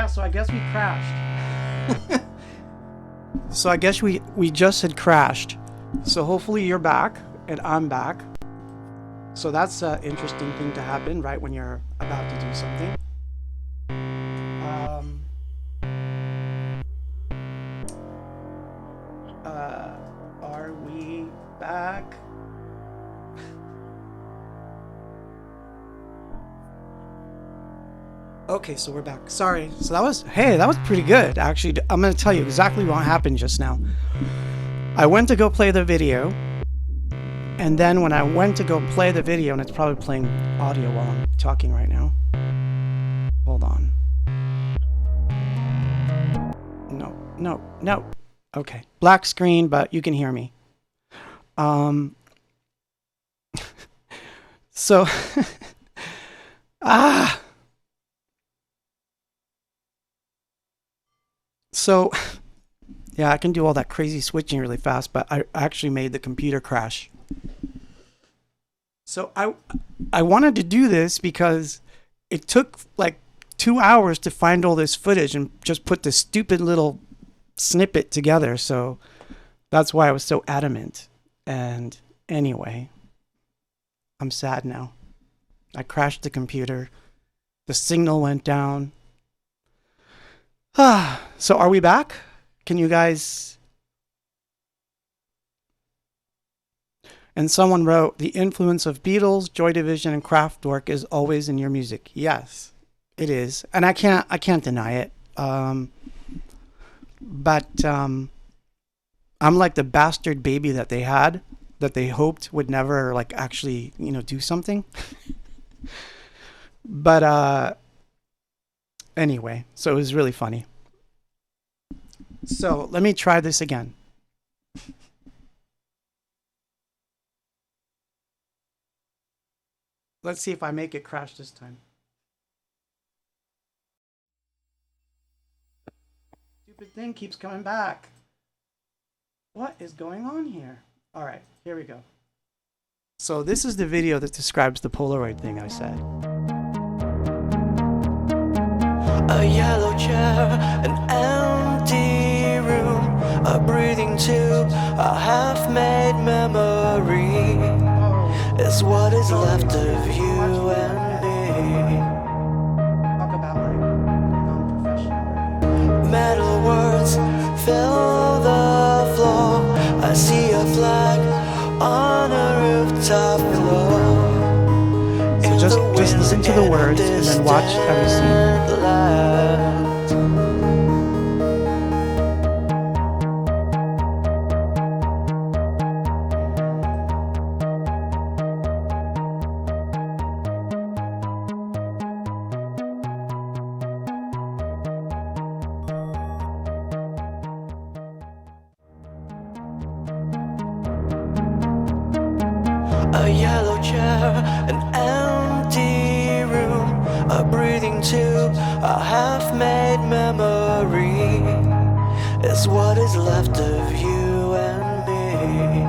so I guess we crashed. So I guess we just had crashed. So hopefully you're back and I'm back. So that's an interesting thing to happen right when you're about to do something. Are we back? Okay, so we're back. Sorry. So that was pretty good. Actually, I'm going to tell you exactly what happened just now. I went to go play the video. And then when I went to go play the video, and it's probably playing audio while I'm talking right now. Hold on. No. Okay. Black screen, but you can hear me. So, So, yeah, I can do all that crazy switching really fast, but I actually made the computer crash. So I wanted to do this because it took like 2 hours to find all this footage and just put this stupid little snippet together. So that's why I was so adamant. And anyway, I'm sad now. I crashed the computer. The signal went down. So are we back? Can you guys... And someone wrote, the influence of Beatles, Joy Division, and Kraftwerk is always in your music. Yes, it is. And I can't deny it. But I'm like the bastard baby that they had, that they hoped would never like actually, do something. But anyway, so it was really funny. So let me try this again. Let's see if I make it crash this time. Stupid thing keeps coming back. What is going on here? All right, here we go. So this is the video that describes the Polaroid thing I said. A yellow chair, an empty room, a breathing tube, a half-made memory is what is left of you and me. Talk about like non-professional. Metal words fill the floor. I see a flag on a rooftop glow. So just listen to the words and then watch every scene. A yellow chair, an empty room, a breathing tube, a half-made memory is what is left of you and me.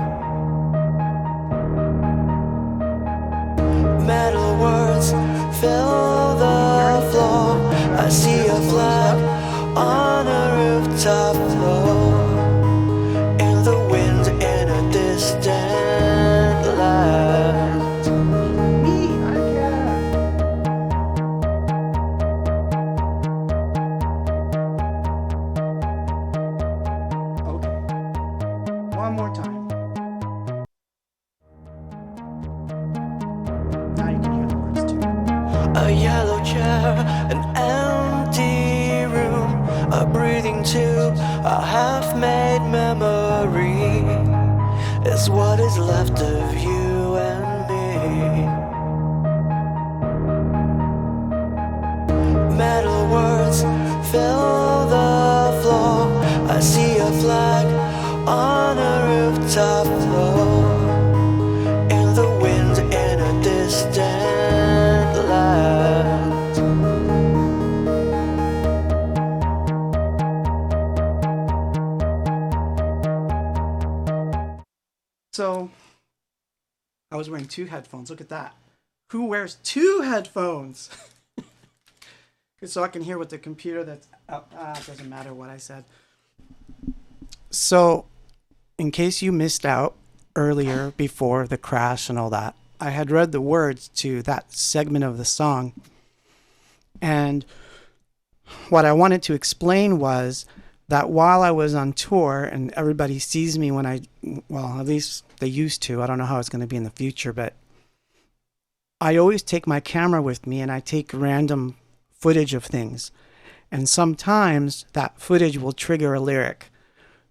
Metal words fill the floor. I see a flag on a rooftop floor. In the wind in a distant land. Me, I care. Okay. One more time. Now you can hear the words too. A yellow chair, an empty room, a breathing tube, a half-made memory is what is left of you and me. Metal words fill the floor. I see a flag on a rooftop floor. In the wind in a distant land. So, I was wearing 2 headphones. Look at that. Who wears 2 headphones? so I can hear what the computer that's out. It doesn't matter what I said. So, in case you missed out earlier before the crash and all that, I had read the words to that segment of the song. And what I wanted to explain was that while I was on tour and everybody sees me when at least they used to, I don't know how it's going to be in the future, but I always take my camera with me and I take random footage of things. And sometimes that footage will trigger a lyric.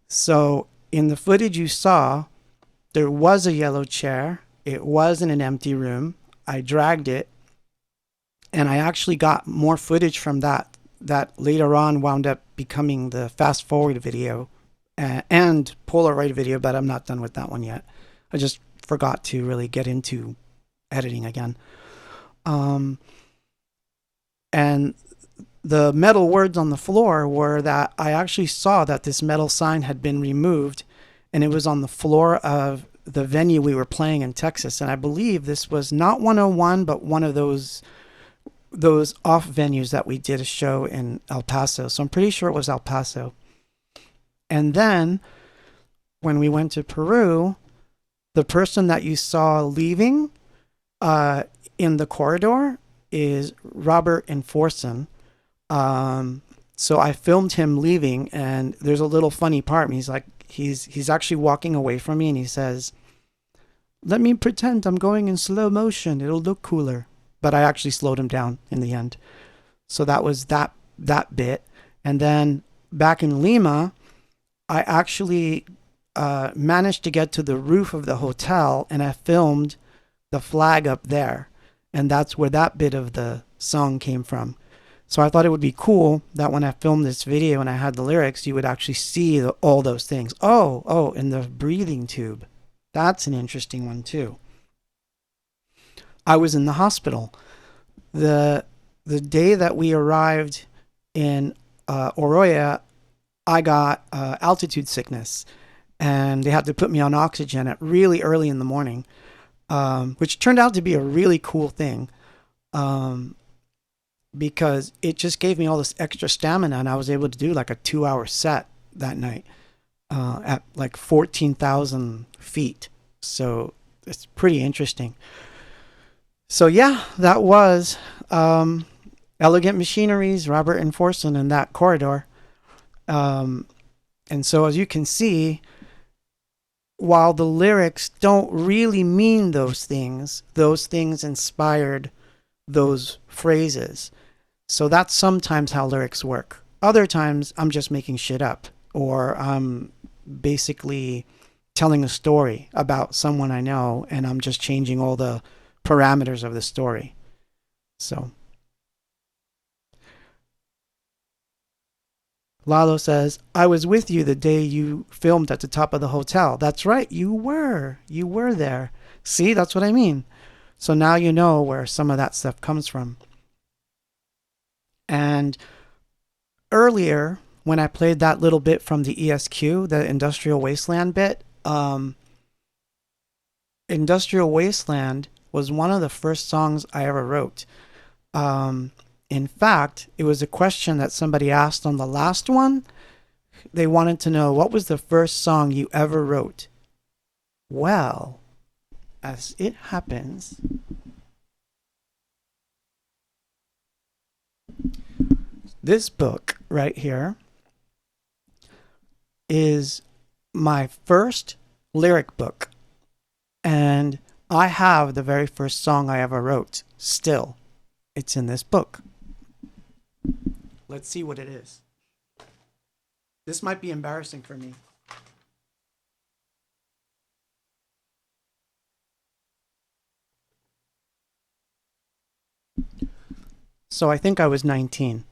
So in the footage you saw, there was a yellow chair. It was in an empty room. I dragged it. And I actually got more footage from that later on wound up becoming the fast forward video and Polaroid video, but I'm not done with that one yet. I just forgot to really get into editing again. And the metal words on the floor were that I actually saw that this metal sign had been removed, and it was on the floor of the venue we were playing in Texas. And I believe this was not 101, but one of those off venues that we did a show in El Paso. So I'm pretty sure it was El Paso. And then when we went to Peru, the person that you saw leaving in the corridor is Robert Enforson. So I filmed him leaving, and there's a little funny part. He's like, he's actually walking away from me, and he says, "Let me pretend I'm going in slow motion. It'll look cooler." But I actually slowed him down in the end. So that was that bit. And then back in Lima, I actually managed to get to the roof of the hotel, and I filmed the flag up there. And that's where that bit of the song came from. So I thought it would be cool that when I filmed this video and I had the lyrics, you would actually see all those things. Oh, and the breathing tube. That's an interesting one too. I was in the hospital. The day that we arrived in Oroya, I got altitude sickness, and they had to put me on oxygen at really early in the morning, which turned out to be a really cool thing, because it just gave me all this extra stamina, and I was able to do like a 2-hour set that night at like 14,000 feet. So it's pretty interesting. So yeah, that was Elegant Machinery's Robert Enforson in that corridor. And so as you can see, while the lyrics don't really mean those things inspired those phrases. So that's sometimes how lyrics work. Other times I'm just making shit up, or I'm basically telling a story about someone I know, and I'm just changing all the parameters of the story. So Lalo says, "I was with you the day you filmed at the top of the hotel." That's right, you were there. See, that's what I mean. So now you know where some of that stuff comes from. And earlier, when I played that little bit from the ESQ, the Industrial Wasteland bit, Industrial Wasteland was one of the first songs I ever wrote. In fact, it was a question that somebody asked on the last one. They wanted to know, what was the first song you ever wrote? Well, as it happens, this book right here is my first lyric book. And I have the very first song I ever wrote. Still, it's in this book. Let's see what it is. This might be embarrassing for me. So I think I was 19,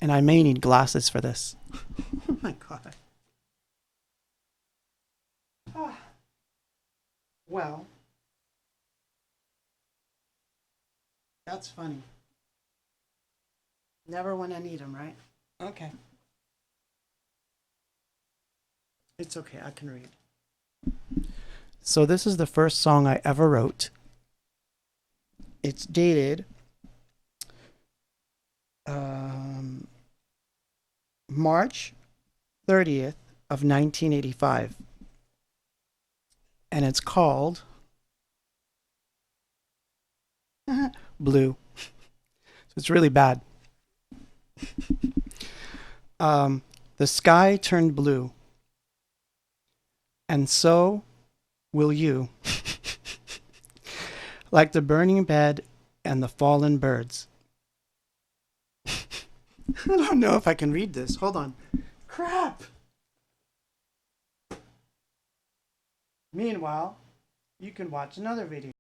and I may need glasses for this. Oh my God. Ah. Well, that's funny. Never when I need them, right? Okay. It's okay, I can read. So this is the first song I ever wrote. It's dated um, March 30th of 1985. And it's called Blue. So it's really bad. The sky turned blue, and so will you, like the burning bed and the fallen birds. I don't know if I can read this. Hold on. Crap! Meanwhile, you can watch another video.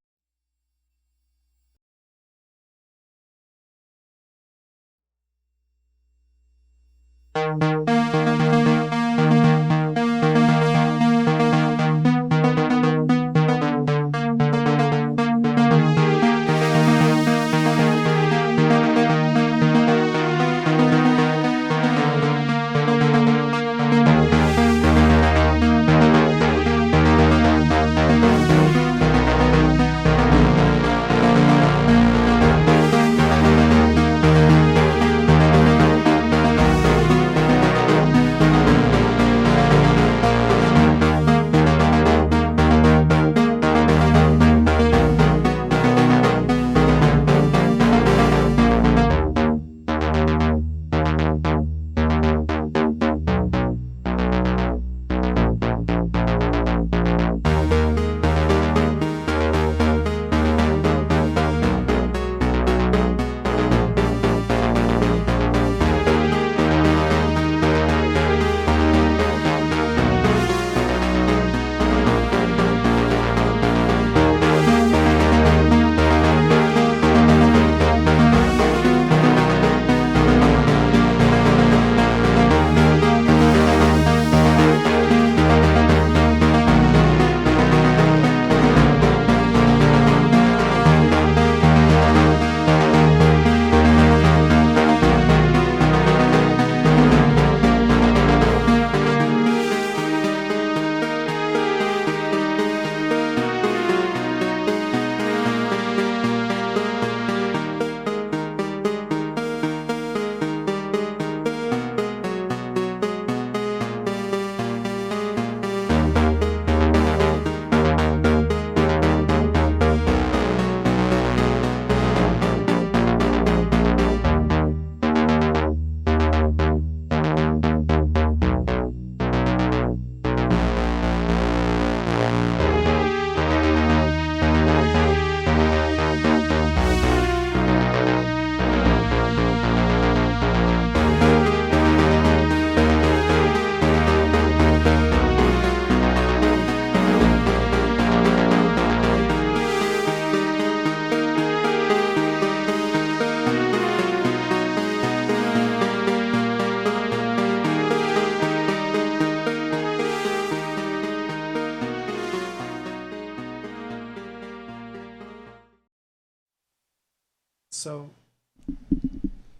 So,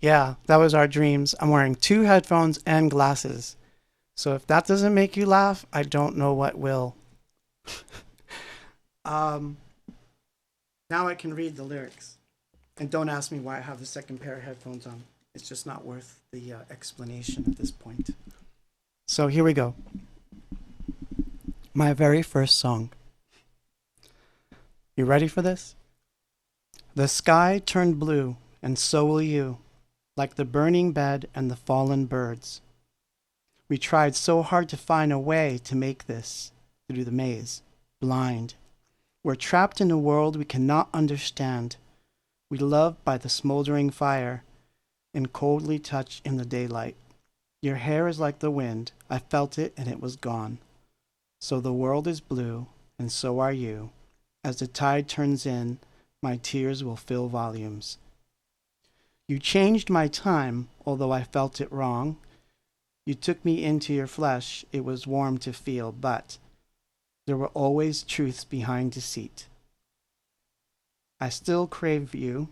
yeah, that was our dreams. I'm wearing 2 headphones and glasses. So if that doesn't make you laugh, I don't know what will. um, now I can read the lyrics. And don't ask me why I have the second pair of headphones on. It's just not worth the explanation at this point. So here we go. My very first song. You ready for this? The sky turned blue, and so will you, like the burning bed and the fallen birds. We tried so hard to find a way to make this through the maze, blind. We're trapped in a world we cannot understand. We love by the smoldering fire and coldly touch in the daylight. Your hair is like the wind. I felt it and it was gone. So the world is blue, and so are you. As the tide turns in, my tears will fill volumes. You changed my time, although I felt it wrong. You took me into your flesh, it was warm to feel, but there were always truths behind deceit. I still crave you,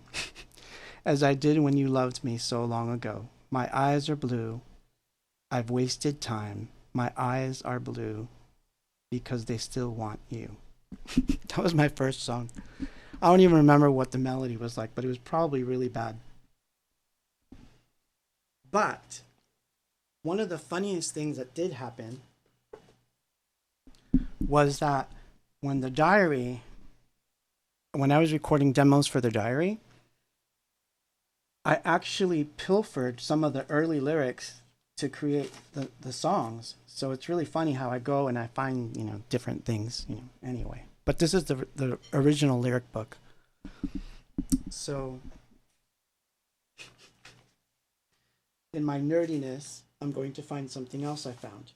as I did when you loved me so long ago. My eyes are blue. I've wasted time. My eyes are blue because they still want you. That was my first song. I don't even remember what the melody was like, but it was probably really bad. But one of the funniest things that did happen was that when I was recording demos for the diary, I actually pilfered some of the early lyrics to create the songs. So it's really funny how I go and I find, different things, anyway. But this is the original lyric book. So in my nerdiness, I'm going to find something else I found.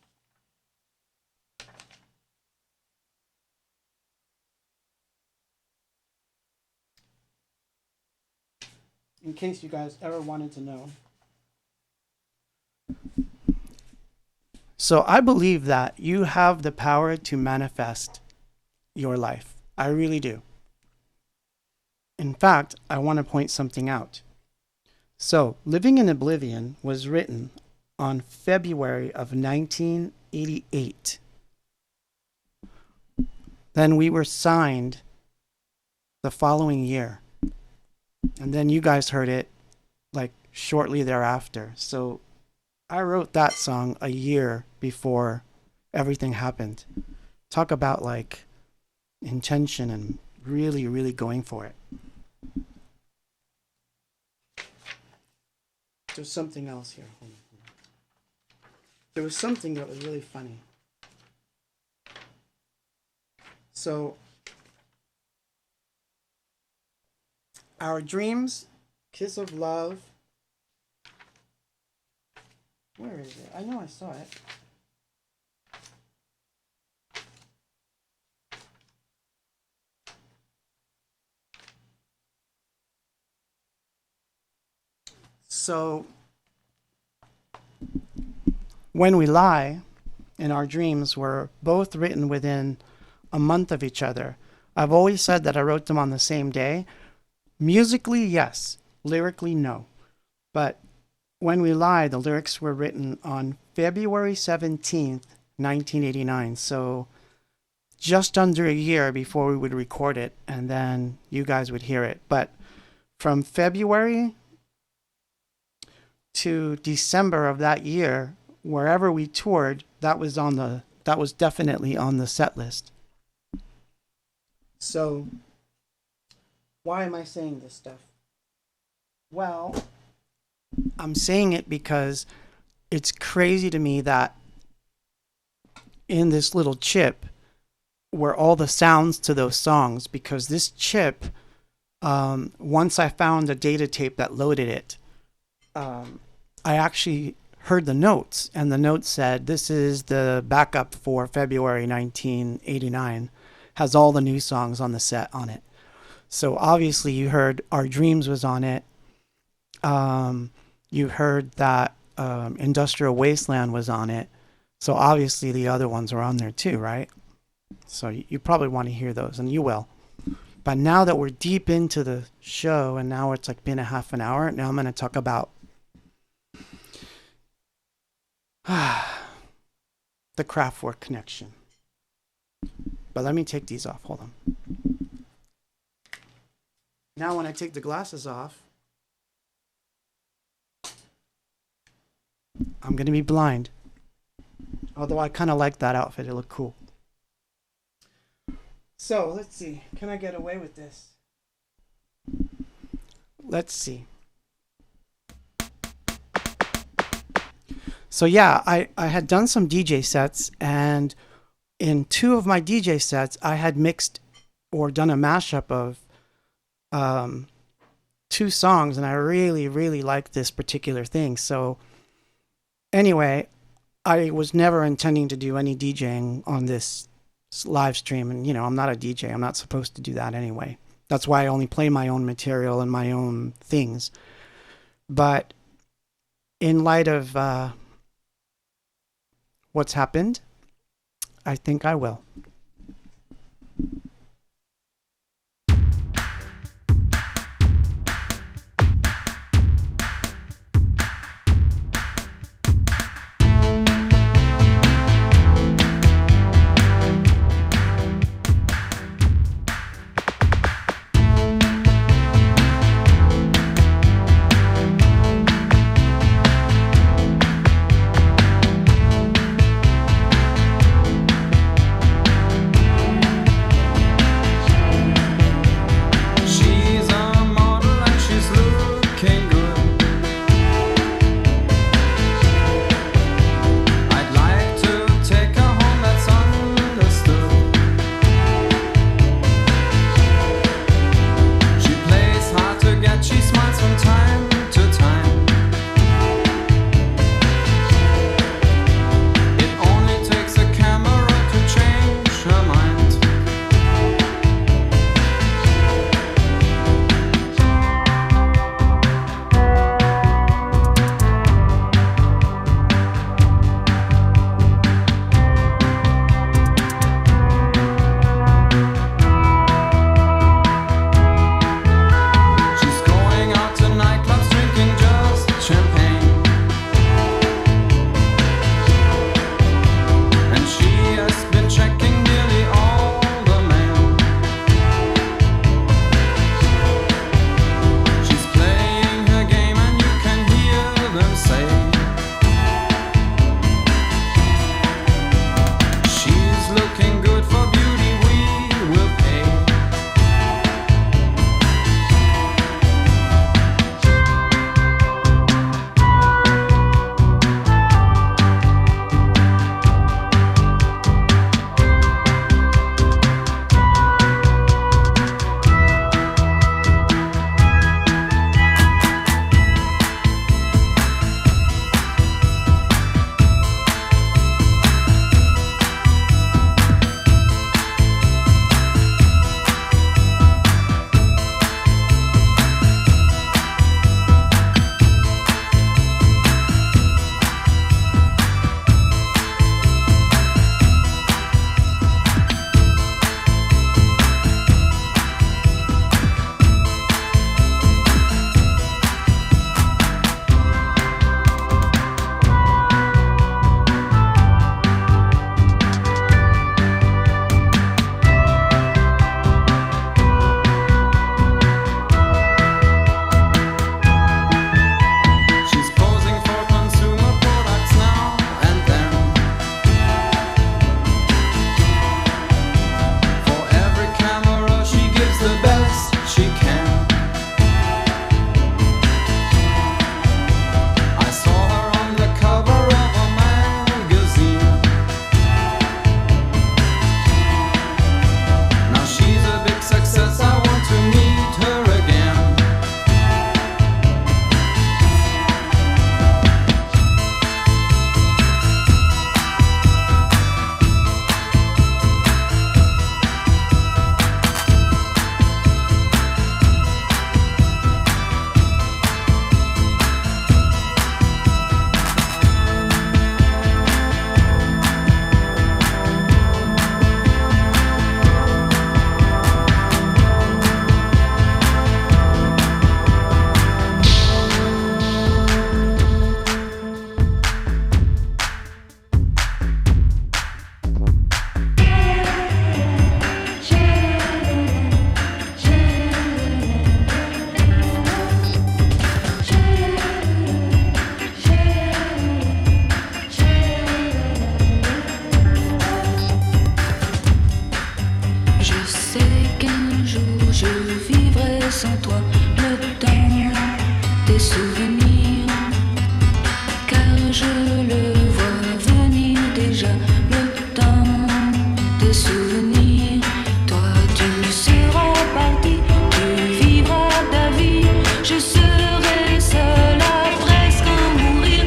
In case you guys ever wanted to know. So I believe that you have the power to manifest your life. I really do. In fact, I want to point something out. So, Living in Oblivion was written on February of 1988. Then we were signed the following year. And then you guys heard it like shortly thereafter. So I wrote that song a year before everything happened. Talk about like intention and really, really going for it. There's something else here. There was something that was really funny. So, Our Dreams, Kiss of Love. Where is it? I know I saw it. So, When We Lie and Our Dreams were both written within a month of each other. I've always said that I wrote them on the same day. Musically, yes. Lyrically, no. But When We Lie, the lyrics were written on February 17th, 1989. So just under a year before we would record it, and then you guys would hear it. But from February to December of that year, wherever we toured, that was definitely on the set list. So why am I saying this stuff? Well, I'm saying it because it's crazy to me that in this little chip were all the sounds to those songs, because this chip, once I found a data tape that loaded it, I actually heard the notes, and the notes said, this is the backup for February 1989, has all the new songs on the set on it. So obviously you heard Our Dreams was on it. You heard that Industrial Wasteland was on it. So obviously the other ones are on there too, right? So you probably want to hear those, and you will. But now that we're deep into the show, and now it's like been a half an hour, now I'm going to talk about the Kraftwerk connection. But let me take these off. Hold on. Now when I take the glasses off, I'm going to be blind. Although I kind of like that outfit. It looked cool. So, let's see. Can I get away with this? Let's see. So yeah, I had done some DJ sets, and in two of my DJ sets, I had mixed or done a mashup of two songs, and I really, really liked this particular thing. So anyway, I was never intending to do any DJing on this live stream, and I'm not a DJ. I'm not supposed to do that anyway. That's why I only play my own material and my own things. But in light of what's happened, I think I will. je vivrai sans toi le temps des souvenirs, car je le vois venir déjà, le temps des souvenirs. Toi tu seras parti, tu vivras ta vie, je serai seule à presque en mourir.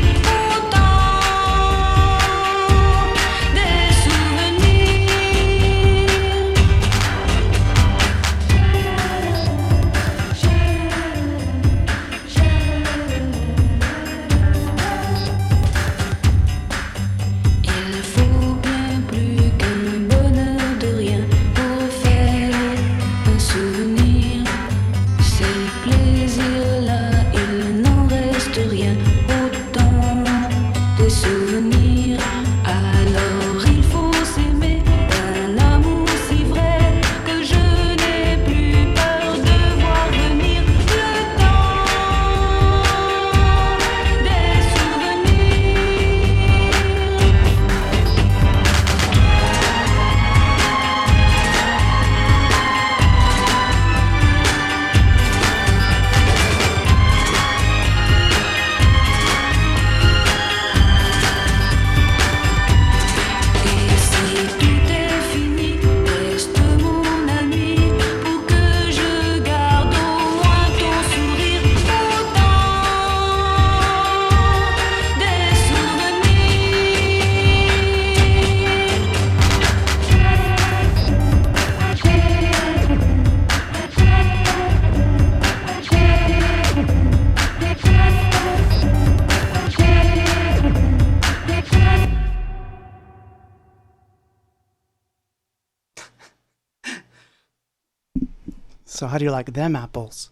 So how do you like them apples?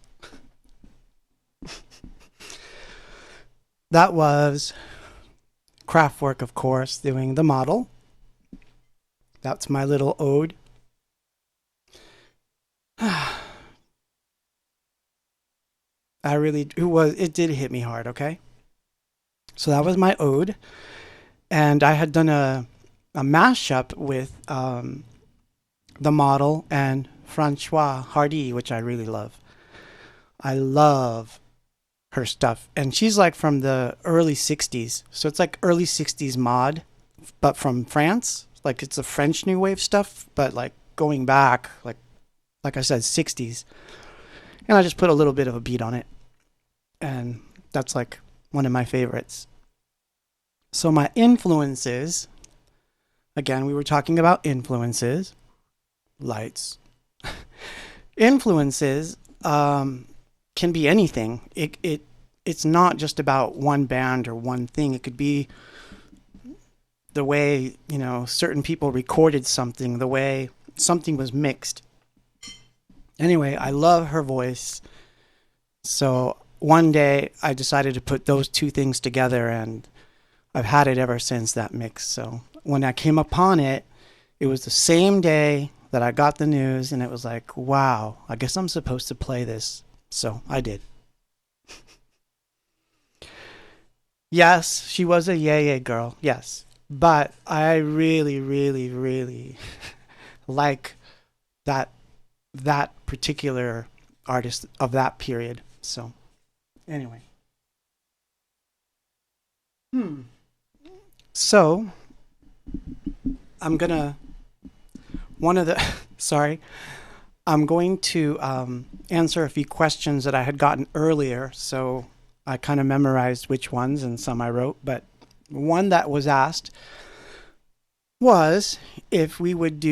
That was Kraftwerk, of course, doing The Model. That's my little ode. It did hit me hard, okay? So that was my ode. And I had done a mashup with The Model and Françoise Hardy, which I really love. I love her stuff. And she's like from the early 60s. So it's like early 60s mod, but from France. Like it's a French new wave stuff, but like going back, like I said, 60s. And I just put a little bit of a beat on it. And that's like one of my favorites. So my influences, again, we were talking about influences, lights. Influences can be anything. It's not just about one band or one thing. It could be the way, certain people recorded something, the way something was mixed. Anyway, I love her voice. So one day I decided to put those two things together, and I've had it ever since, that mix. So when I came upon it, it was the same day that I got the news, and it was like, wow, I guess I'm supposed to play this. So I did. Yes, she was a yay girl. Yes. But I really, really, really like that particular artist of that period. So anyway. So I'm going to answer a few questions that I had gotten earlier. So I kind of memorized which ones, and some I wrote. But one that was asked was if we would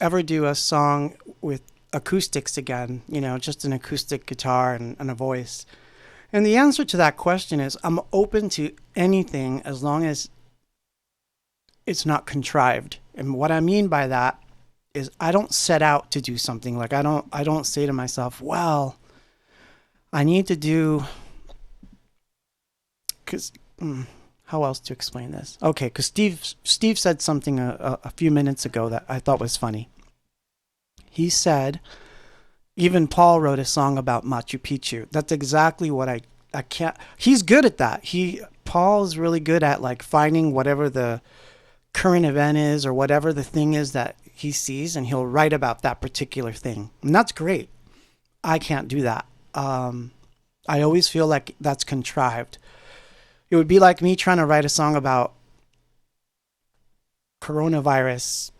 ever do a song with acoustics again, just an acoustic guitar and a voice. And the answer to that question is I'm open to anything as long as it's not contrived. And what I mean by that is I don't set out to do something. Like I don't say to myself, well, I need to do, because how else to explain this? Okay, because Steve said something a few minutes ago that I thought was funny. He said, even Paul wrote a song about Machu Picchu. That's exactly what I can't. He's good at that. Paul's really good at like finding whatever the current event is or whatever the thing is that he sees, and he'll write about that particular thing. And that's great. I can't do that. I always feel like that's contrived. It would be like me trying to write a song about coronavirus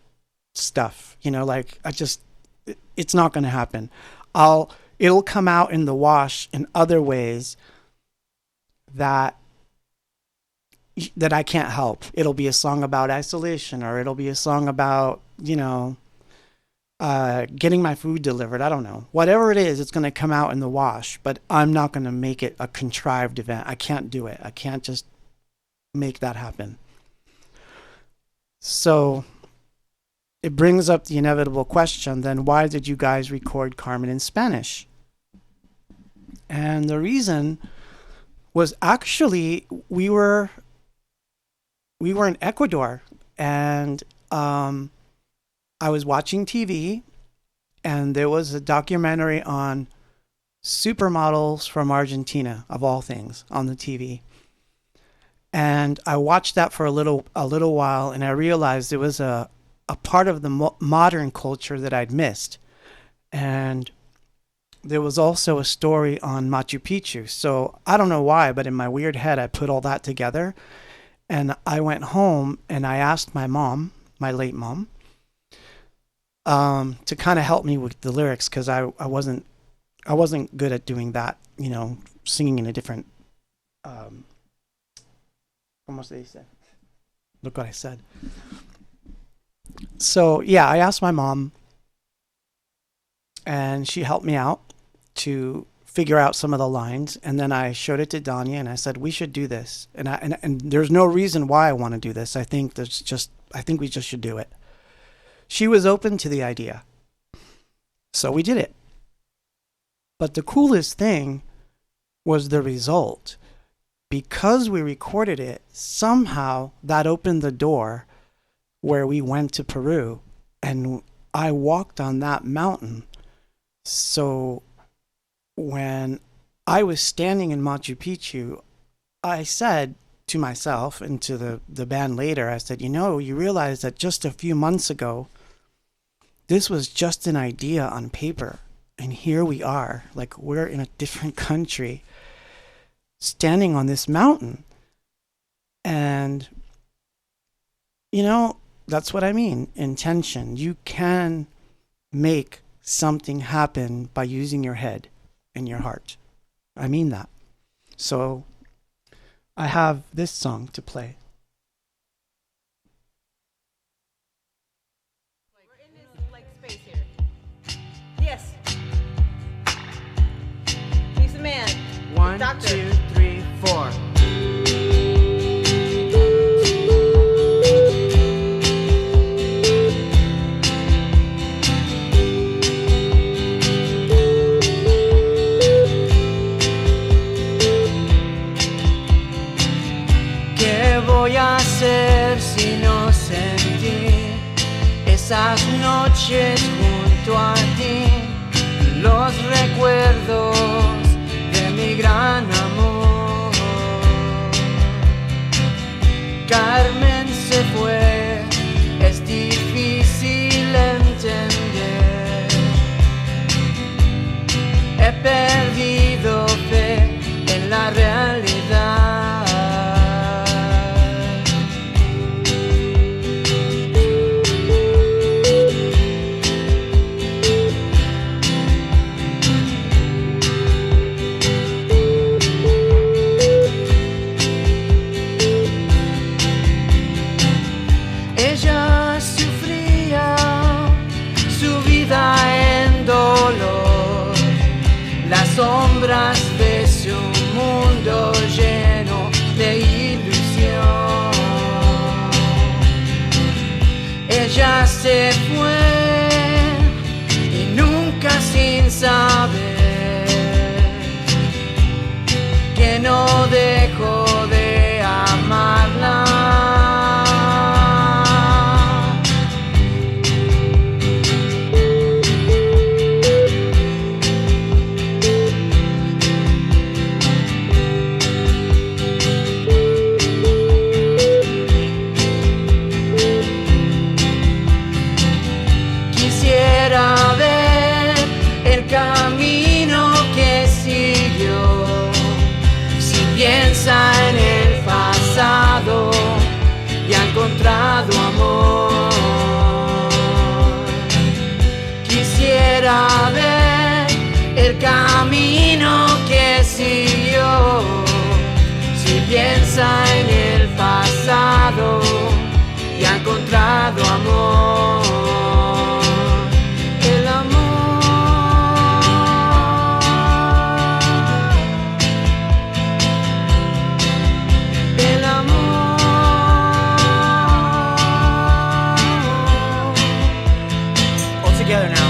stuff, like it's not going to happen. It'll come out in the wash in other ways that I can't help. It'll be a song about isolation, or it'll be a song about, getting my food delivered. I don't know. Whatever it is, it's going to come out in the wash, but I'm not going to make it a contrived event. I can't do it. I can't just make that happen. So it brings up the inevitable question, then why did you guys record Carmen in Spanish? And the reason was actually we were in Ecuador, and I was watching TV, and there was a documentary on supermodels from Argentina, of all things, on the TV. And I watched that for a little while, and I realized it was a part of the modern culture that I'd missed. And there was also a story on Machu Picchu. So I don't know why, but in my weird head, I put all that together. And I went home and I asked my mom, my late mom, to kind of help me with the lyrics, because I wasn't good at doing that, singing in a different, ¿cómo se dice? Look what I said. So yeah, I asked my mom, and she helped me out to figure out some of the lines, and then I showed it to Danya, and I said, we should do this. And there's no reason why I want to do this. I think we just should do it. She was open to the idea. So we did it. But the coolest thing was the result. Because we recorded it, somehow that opened the door where we went to Peru, and I walked on that mountain. So when I was standing in Machu Picchu, I said to myself and to the band later, I said, you realize that just a few months ago, this was just an idea on paper. And here we are, like we're in a different country, standing on this mountain. And, that's what I mean, intention. You can make something happen by using your head and your heart. I mean that. So I have this song to play. We're in this space here. Yes. He's a man. 1, Doctor. 2, 3, 4. Voy a hacer si no sentir esas noches junto a ti, los recuerdos de mi gran amor. Carmen se fue, es difícil entender. He perdido fe en la realidad. Ella sufría su vida en dolor, las sombras de su mundo lleno de ilusión. Ella se fue y nunca sin saber que no dejó de amarla. el camino que siguió. Si piensa en el pasado y ha encontrado amor, el amor, el amor. All together now.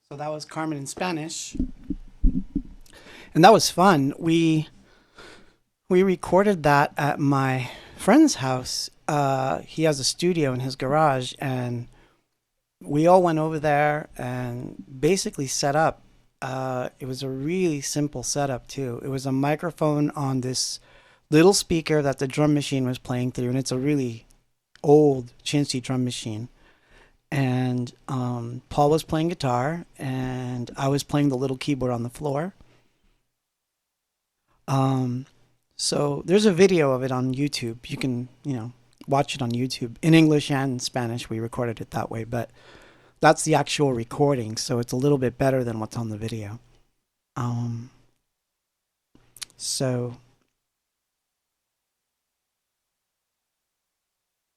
So that was Carmen in Spanish. And that was fun. We recorded that at my friend's house. He has a studio in his garage, and we all went over there and basically set up. It was a really simple setup too. It was a microphone on this little speaker that the drum machine was playing through, and it's a really old chintzy drum machine. And Paul was playing guitar, and I was playing the little keyboard on the floor. So there's a video of it on YouTube. You can, watch it on YouTube in English and Spanish. We recorded it that way, but that's the actual recording, so it's a little bit better than what's on the video. So,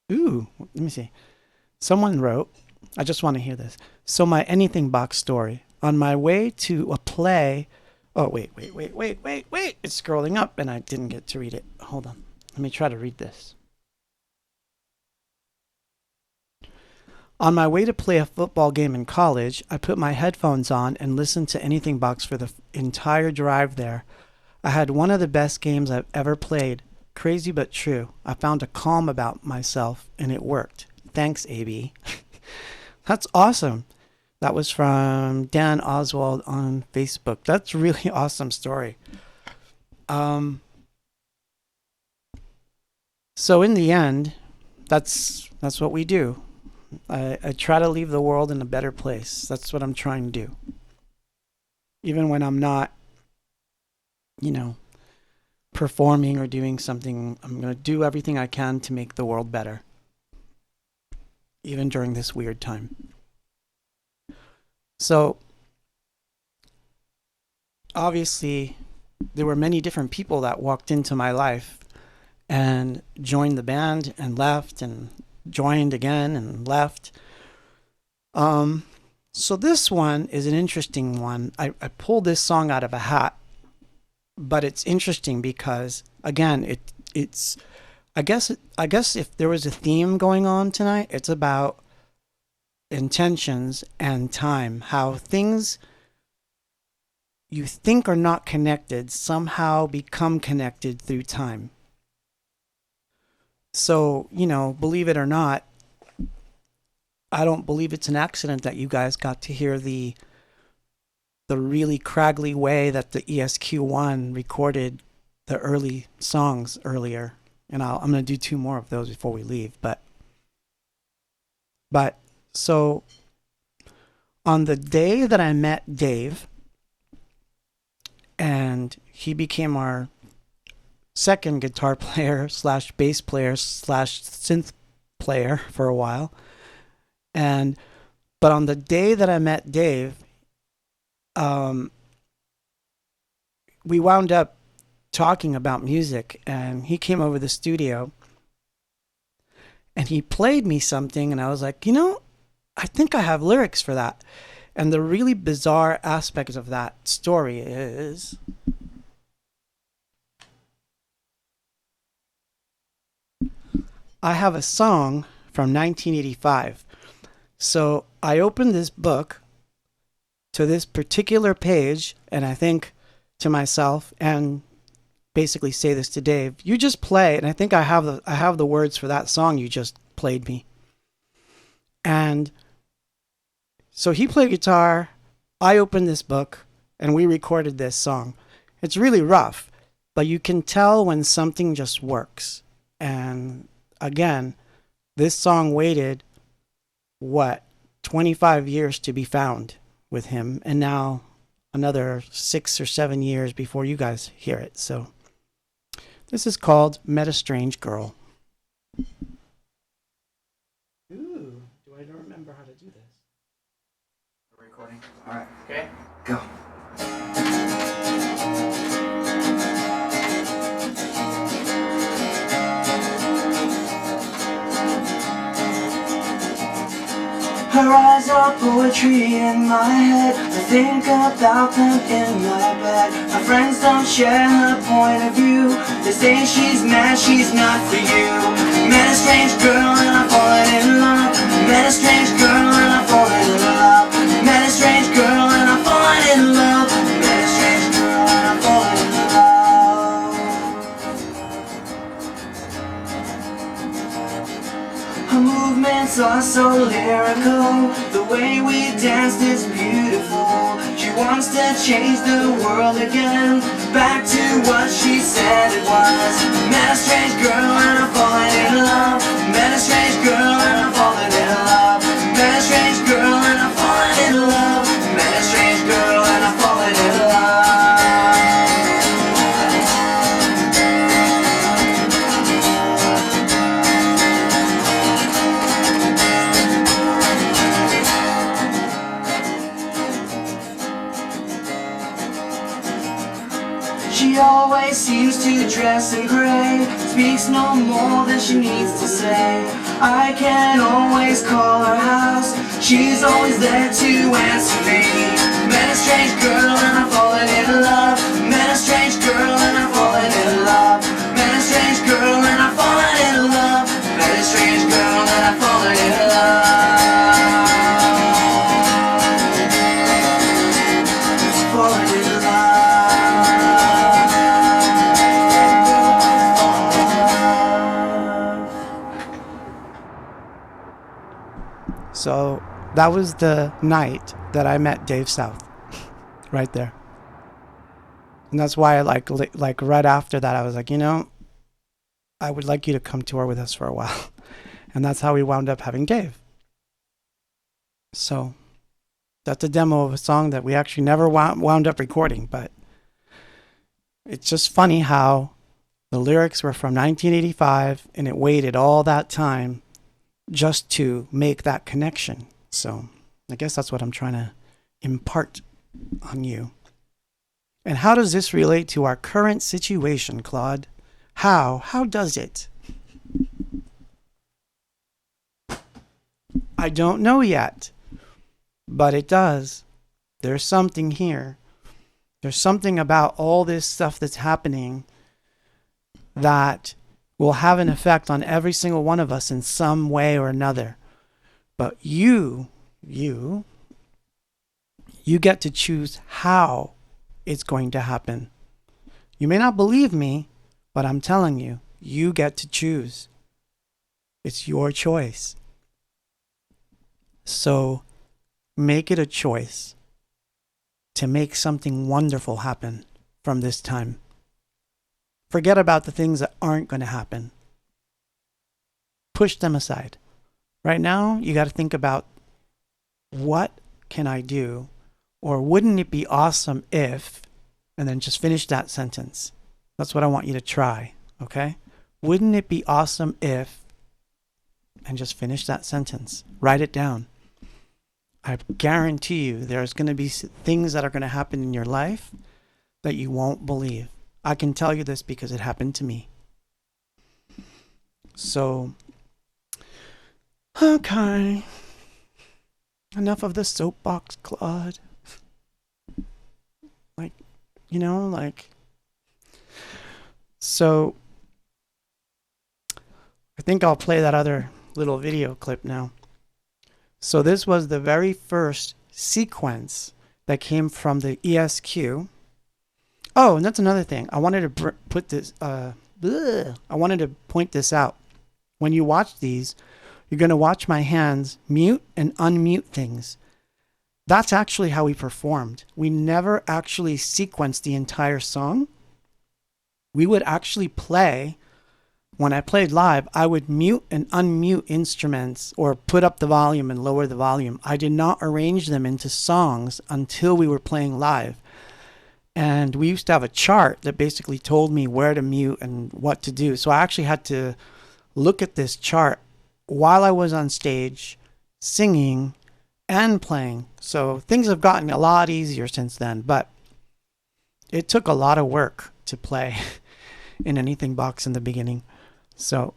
let me see. Someone wrote, I just want to hear this. So my anything box story. On my way to a play. Oh, wait. It's scrolling up and I didn't get to read it. Hold on. Let me try to read this. On my way to play a football game in college, I put my headphones on and listened to Anything Box for the entire drive there. I had one of the best games I've ever played. Crazy but true. I found a calm about myself and it worked. Thanks, AB. That's awesome. That was from Dan Oswald on Facebook. That's a really awesome story. So in the end, that's what we do. I try to leave the world in a better place. That's what I'm trying to do. Even when I'm not, performing or doing something, I'm going to do everything I can to make the world better. Even during this weird time. So, obviously, there were many different people that walked into my life and joined the band and left and joined again and left. So this one is an interesting one. I pulled this song out of a hat, but it's interesting because, again, it's I guess if there was a theme going on tonight, it's about intentions and time, how things you think are not connected somehow become connected through time. So, believe it or not, I don't believe it's an accident that you guys got to hear the really craggly way that the ESQ1 recorded the early songs earlier. And I'm going to do 2 more of those before we leave. But so on the day that I met Dave, and he became our second guitar player slash bass player slash synth player for a while. But on the day that I met Dave, we wound up talking about music, and he came over the studio and he played me something, and I was like, I think I have lyrics for that. And the really bizarre aspect of that story is I have a song from 1985. So I opened this book to this particular page, and I think to myself, and basically say this to Dave, you just play, and I think I have the words for that song you just played me. And so he played guitar, I opened this book, and we recorded this song. It's really rough, but you can tell when something just works. And again, this song waited, 25 years to be found with him, and now another 6 or 7 years before you guys hear it. So this is called Met a Strange Girl. Ooh, do I remember how to do this? Recording. All right. Okay. Go. Her eyes are poetry in my head. I think about them in my bed. My friends don't share her point of view. They say she's mad, she's not for you. Met a strange girl and I'm falling in love. Met a strange girl and I'm falling in love. Met a strange girl and I'm falling in love. Met a strange girl and I'm falling in love. Her movements are so lyrical. The way we danced is beautiful. She wants to change the world again, back to what she said it was. Met a strange girl and I'm falling in love. Met a strange girl and I'm falling in love. Met a strange girl and I'm falling in love. Met a strange girl and I'm falling in love. She always seems to dress in gray, speaks no more than she needs to say. I can always call her house, she's always there to answer me. Met a strange girl and I'm falling in love. Met a strange girl and I'm falling in love. Met a strange girl and I'm falling in love. Met a strange girl and I'm falling in love. Falling in love. So that was the night that I met Dave South, right there. And that's why I like right after that, I was like, I would like you to come tour with us for a while. And that's how we wound up having Dave. So that's a demo of a song that we actually never wound up recording, but it's just funny how the lyrics were from 1985 and it waited all that time just to make that connection. So I guess that's what I'm trying to impart on you. And how does this relate to our current situation, Claude? How does it? I don't know yet, but it does. There's something here. There's something about all this stuff that's happening that will have an effect on every single one of us in some way or another. But you get to choose how it's going to happen. You may not believe me, but I'm telling you, you get to choose. It's your choice. So make it a choice to make something wonderful happen from this time. Forget about the things that aren't going to happen. Push them aside. Right now, you got to think about, what can I do? Or wouldn't it be awesome if, and then just finish that sentence. That's what I want you to try, okay? Wouldn't it be awesome if, and just finish that sentence. Write it down. I guarantee you there's going to be things that are going to happen in your life that you won't believe. I can tell you this because it happened to me. So, okay. Enough of the soapbox, Claude. So I think I'll play that other little video clip now. So this was the very first sequence that came from the ESQ. Oh, and that's another thing. I wanted to I wanted to point this out. When you watch these, you're going to watch my hands mute and unmute things. That's actually how we performed. We never actually sequenced the entire song. We would actually play, when I played live, I would mute and unmute instruments or put up the volume and lower the volume. I did not arrange them into songs until we were playing live. And we used to have a chart that basically told me where to mute and what to do. So I actually had to look at this chart while I was on stage singing and playing. So things have gotten a lot easier since then, but it took a lot of work to play in anythingbox in the beginning. So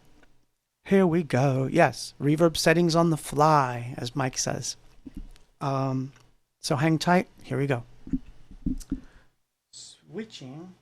here we go. Yes, reverb settings on the fly, as Mike says. So hang tight. Here we go. Switching.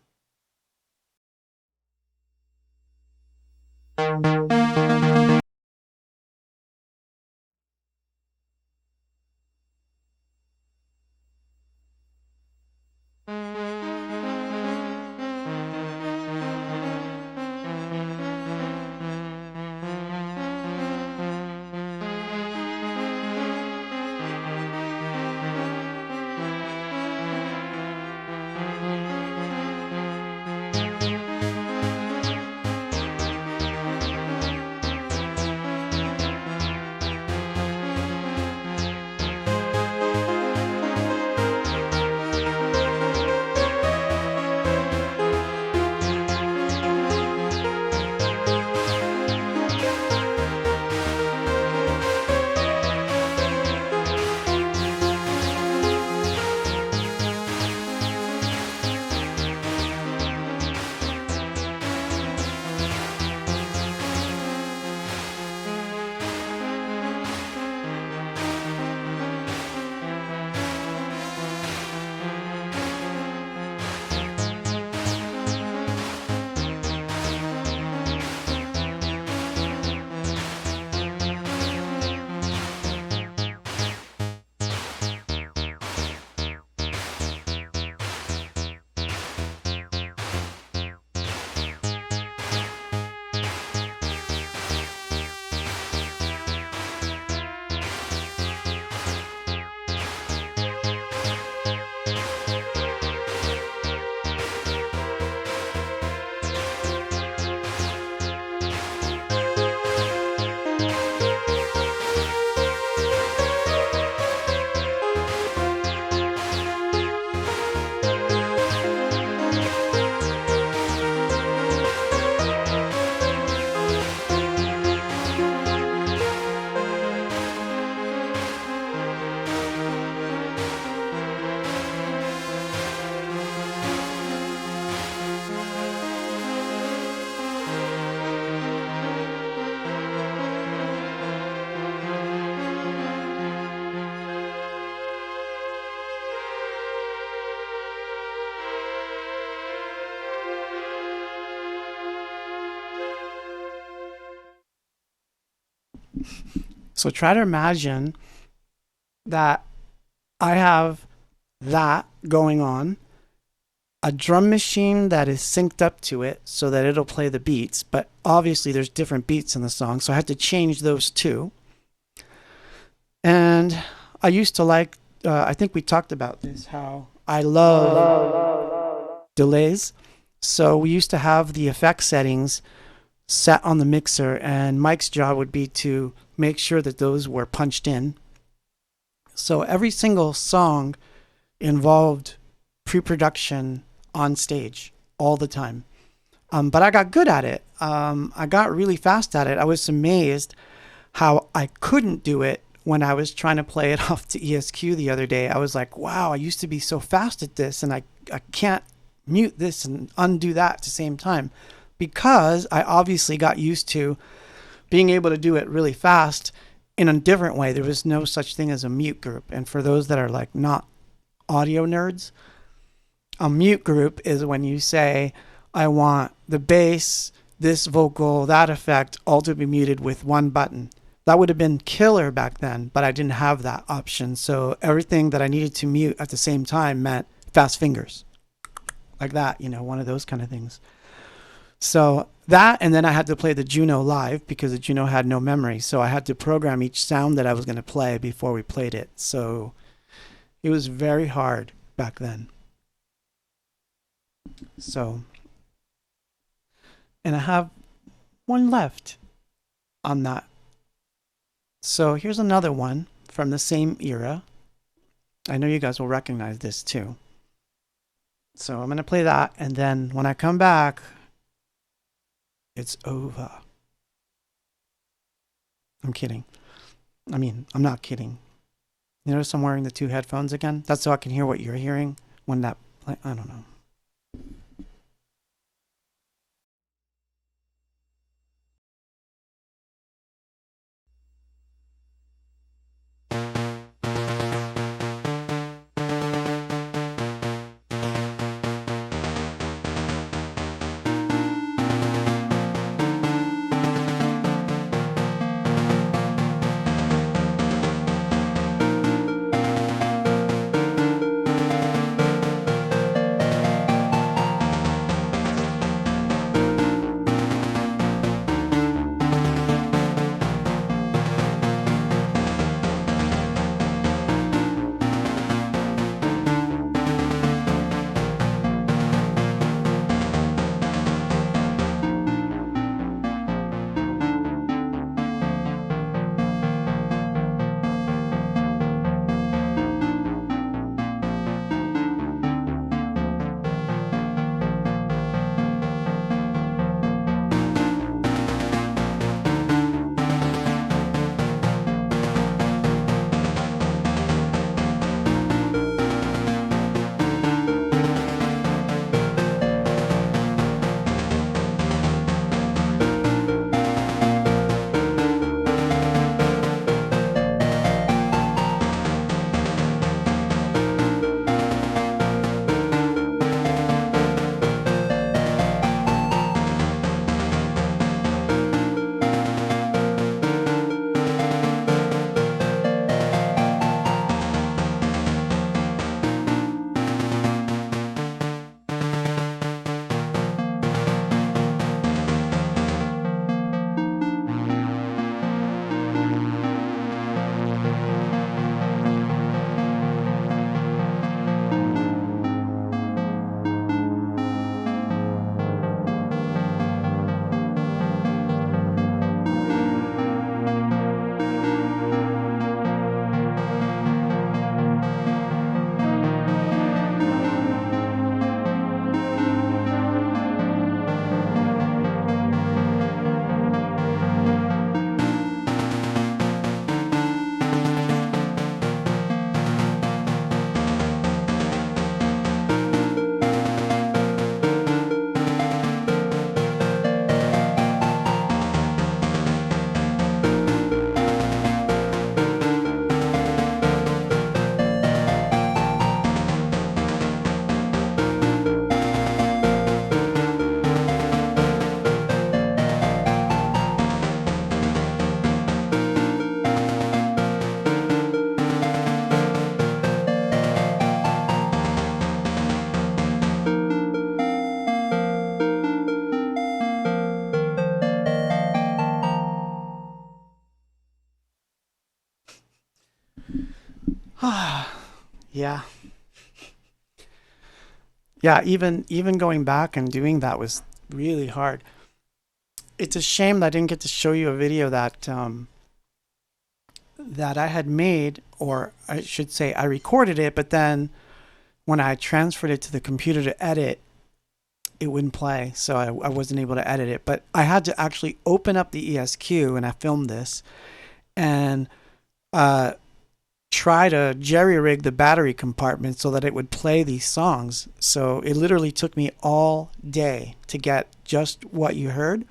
So try to imagine that I have that going on, a drum machine that is synced up to it so that it'll play the beats, but obviously there's different beats in the song, so I had to change those two. And I used to like, I think we talked about this, how I love delays. So we used to have the effect settings set on the mixer, and Mike's job would be to make sure that those were punched in. So every single song involved pre-production on stage all the time. But I got good at it. I got really fast at it. I was amazed how I couldn't do it when I was trying to play it off to ESQ the other day. I was like, wow, I used to be so fast at this, and I can't mute this and undo that at the same time, because I obviously got used to being able to do it really fast in a different way. There was no such thing as a mute group. And for those that are like not audio nerds, a mute group is when you say, I want the bass, this vocal, that effect all to be muted with one button. That would have been killer back then, but I didn't have that option. So everything that I needed to mute at the same time meant fast fingers. Like that, one of those kind of things. So that, and then I had to play the Juno live because the Juno had no memory. So I had to program each sound that I was going to play before we played it. So it was very hard back then. So, and I have one left on that. So here's another one from the same era. I know you guys will recognize this too. So I'm going to play that, and then when I come back, it's over. I'm kidding. I mean, I'm not kidding. You notice I'm wearing the two headphones again? That's so I can hear what you're hearing when that, I don't know. Yeah. Yeah, even going back and doing that was really hard. It's a shame that I didn't get to show you a video that I had made, or I should say I recorded it, but then when I transferred it to the computer to edit, it wouldn't play, so I wasn't able to edit it. But I had to actually open up the ESQ, and I filmed this, and try to jerry-rig the battery compartment so that it would play these songs. So it literally took me all day to get just what you heard.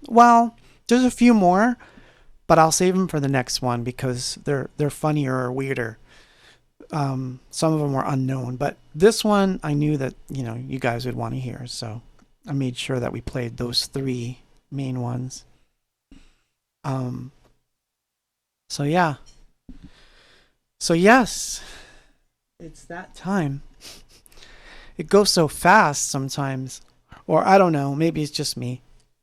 Well, there's a few more, but I'll save them for the next one because they're funnier or weirder. Some of them were unknown, but this one I knew that, you know, you guys would want to hear, so I made sure that we played those three main ones. So yeah. So yes, it's that time. It goes so fast sometimes, or I don't know, maybe it's just me,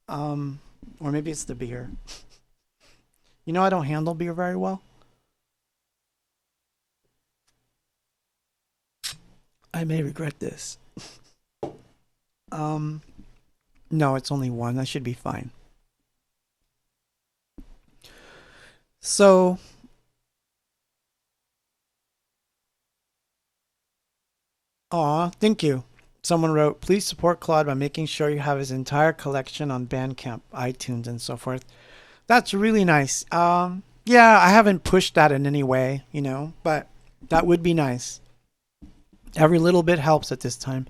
or maybe it's the beer. You know, I don't handle beer very well. I may regret this. No, it's only one. That should be fine. So, thank you. Someone wrote, please support Claude by making sure you have his entire collection on Bandcamp, iTunes, and so forth. That's really nice. Yeah, I haven't pushed that in any way, you know, but that would be nice. Every little bit helps at this time.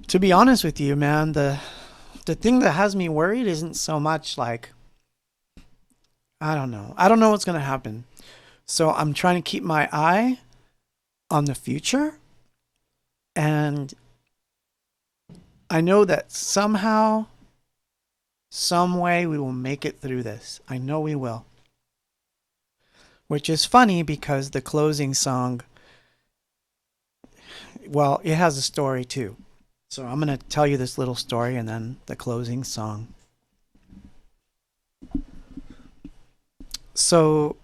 To be honest with you, man, the thing that has me worried isn't so much like, I don't know what's going to happen. So I'm trying to keep my eye on the future. And I know that somehow, some way we will make it through this. I know we will. Which is funny because the closing song, well, it has a story too. So I'm going to tell you this little story and then the closing song. So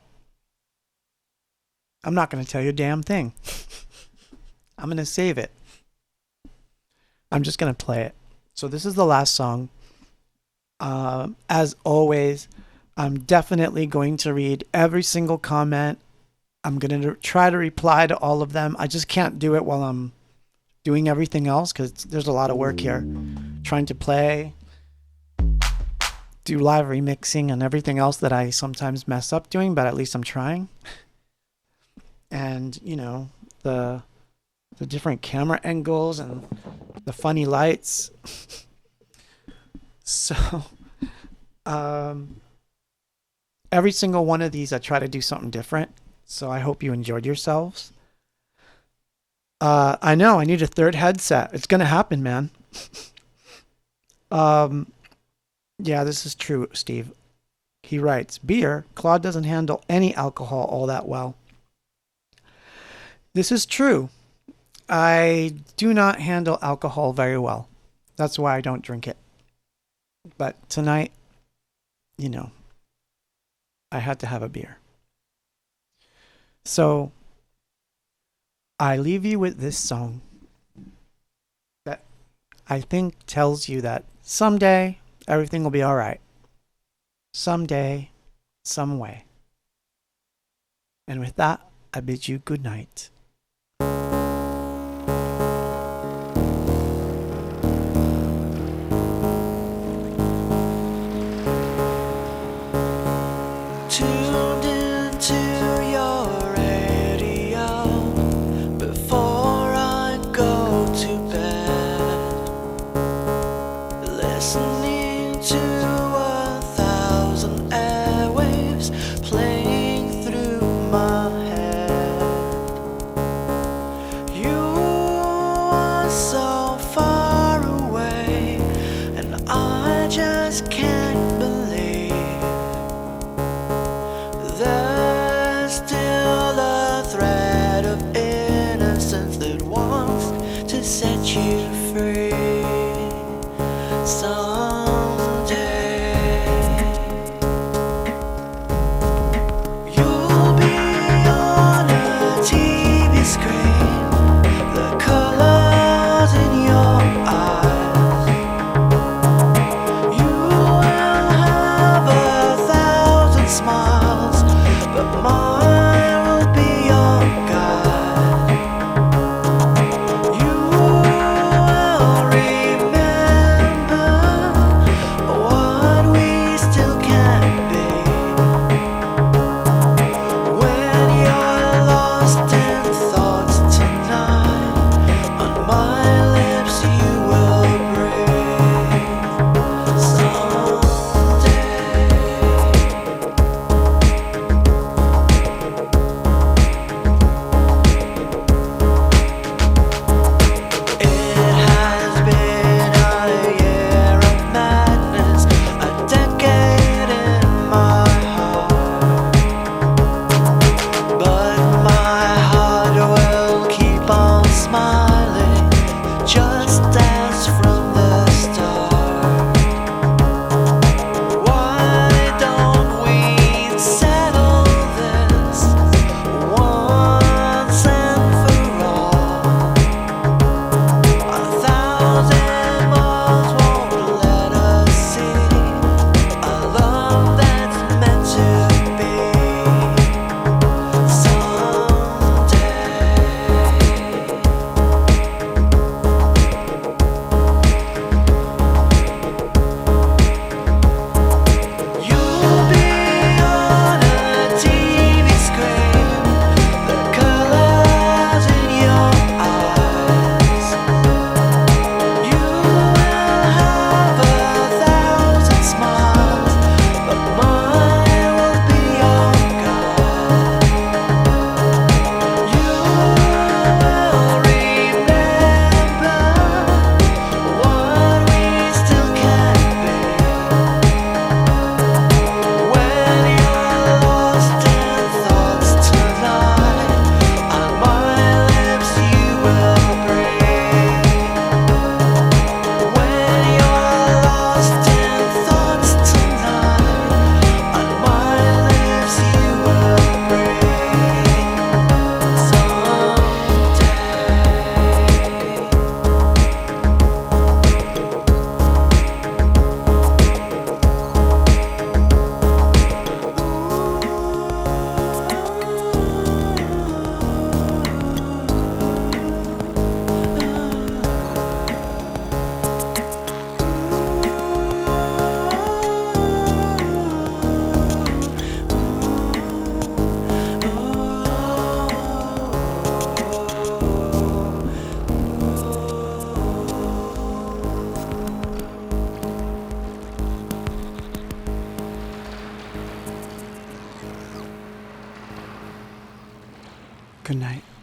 I'm not going to tell you a damn thing. I'm going to save it. I'm just going to play it. So this is the last song. As always, I'm definitely going to read every single comment. I'm going to try to reply to all of them. I just can't do it while I'm doing everything else because there's a lot of work here. Trying to play, do live remixing, and everything else that I sometimes mess up doing, but at least I'm trying. And, you know, the different camera angles and the funny lights. So, every single one of these, I try to do something different. So I hope you enjoyed yourselves. I know I need a third headset. It's going to happen, man. Yeah, this is true, Steve. He writes, beer, Claude doesn't handle any alcohol all that well. This is true. I do not handle alcohol very well. That's why I don't drink it. But tonight, you know, I had to have a beer. So I leave you with this song that I think tells you that someday everything will be all right. Someday, some way. And with that, I bid you good night. Tuned into your radio before I go to bed, listening to 1,000 airwaves playing through my head. You are so far away, and I just can't believe Good night.